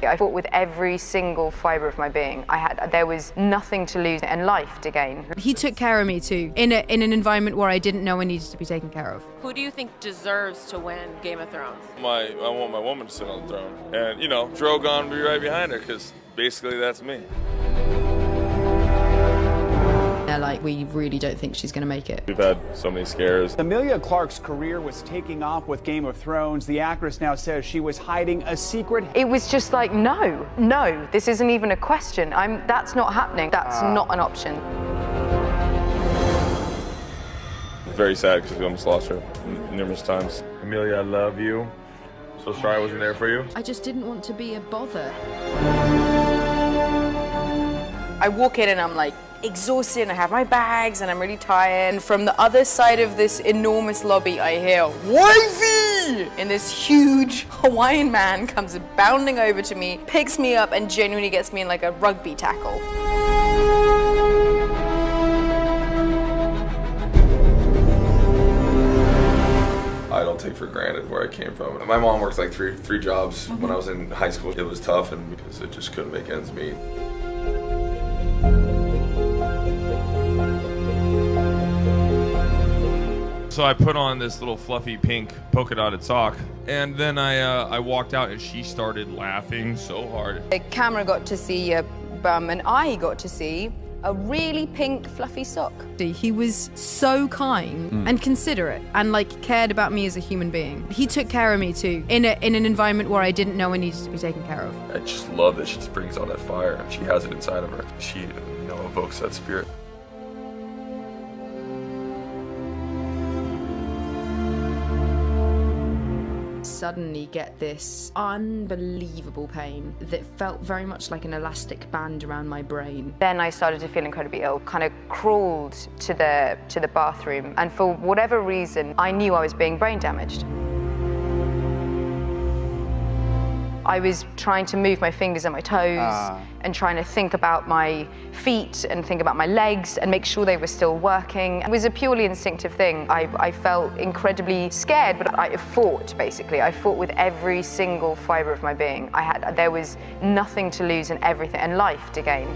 I fought with every single fibre of my being. There was nothing to lose and life to gain. He took care of me too, in an environment where I didn't know I needed to be taken care of. Who do you think deserves to win Game of Thrones? I want my woman to sit on the throne. And, Drogon be right behind her, because basically that's me. We really don't think she's going to make it. We've had so many scares. Emilia Clarke's career was taking off with Game of Thrones. The actress now says she was hiding a secret. It was just like, no, this isn't even a question. That's not happening. That's not an option. Very sad because we almost lost her numerous times. Emilia, I love you. So sorry I wasn't there for you. I just didn't want to be a bother. I walk in and I'm like exhausted and I have my bags and I'm really tired. And from the other side of this enormous lobby, I hear, "Wifey!" And this huge Hawaiian man comes bounding over to me, picks me up and genuinely gets me in like a rugby tackle. I don't take for granted where I came from. My mom worked like three jobs when I was in high school. It was tough and because it just couldn't make ends meet. So I put on this little fluffy pink polka dotted sock, and then I walked out and she started laughing so hard. The camera got to see your bum and I got to see a really pink fluffy sock. He was so kind and considerate and cared about me as a human being. He took care of me too, in an environment where I didn't know I needed to be taken care of. I just love that she just brings on that fire. She has it inside of her. She, evokes that spirit. Suddenly get this unbelievable pain that felt very much like an elastic band around my brain. Then I started to feel incredibly ill, kind of crawled to the bathroom, and for whatever reason, I knew I was being brain damaged. I was trying to move my fingers and my toes and trying to think about my feet and think about my legs and make sure they were still working. It was a purely instinctive thing. I felt incredibly scared, but I fought, basically. I fought with every single fibre of my being. There was nothing to lose and everything, and life to gain.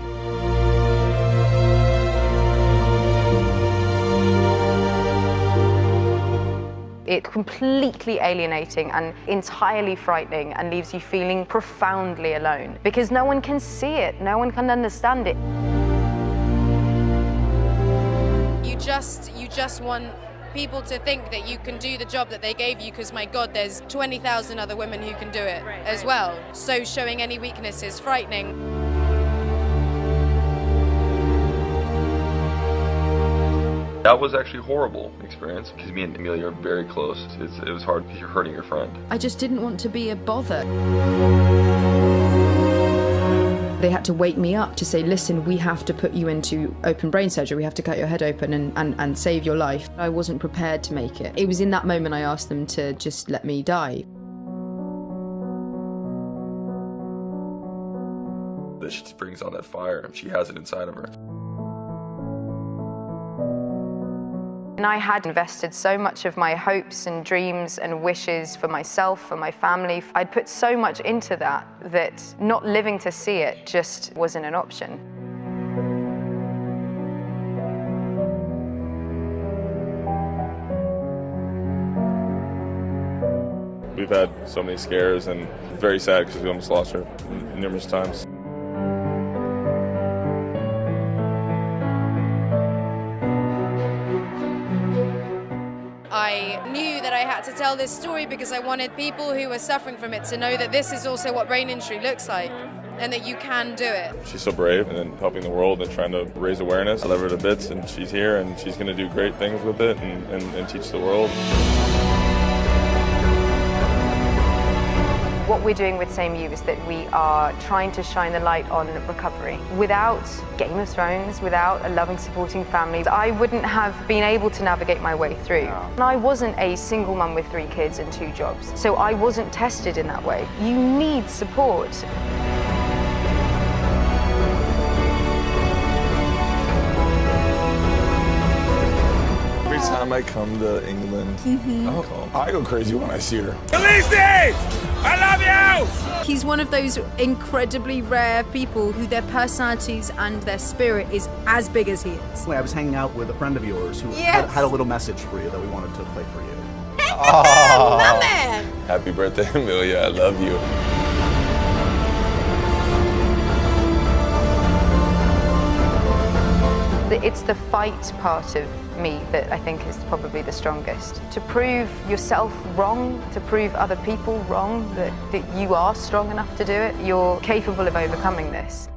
It's completely alienating and entirely frightening and leaves you feeling profoundly alone because no one can see it, no one can understand it. You just want people to think that you can do the job that they gave you because, my God, there's 20,000 other women who can do it as well. So showing any weakness is frightening. That was actually a horrible experience because me and Emilia are very close. It was hard because you're hurting your friend. I just didn't want to be a bother. They had to wake me up to say, listen, we have to put you into open brain surgery. We have to cut your head open and save your life. I wasn't prepared to make it. It was in that moment I asked them to just let me die. That she brings on that fire. She has it inside of her. And I had invested so much of my hopes and dreams and wishes for myself, for my family. I'd put so much into that not living to see it just wasn't an option. We've had so many scares and very sad because we almost lost her numerous times. I knew that I had to tell this story because I wanted people who were suffering from it to know that this is also what brain injury looks like and that you can do it. She's so brave and helping the world and trying to raise awareness. I love her to bits and she's here and she's going to do great things with it and teach the world. What we're doing with Same You is that we are trying to shine the light on recovery. Without Game of Thrones, without a loving, supporting family, I wouldn't have been able to navigate my way through. And I wasn't a single mum with 3 kids and 2 jobs, so I wasn't tested in that way. You need support. time I come to England, I go crazy when I see her. He's one of those incredibly rare people who their personalities and their spirit is as big as he is. I was hanging out with a friend of yours who Yes. had a little message for you that we wanted to play for you. My man! happy birthday, Emilia, I love you. It's the fight part of me that I think is probably the strongest. To prove yourself wrong, to prove other people wrong, that you are strong enough to do it, you're capable of overcoming this.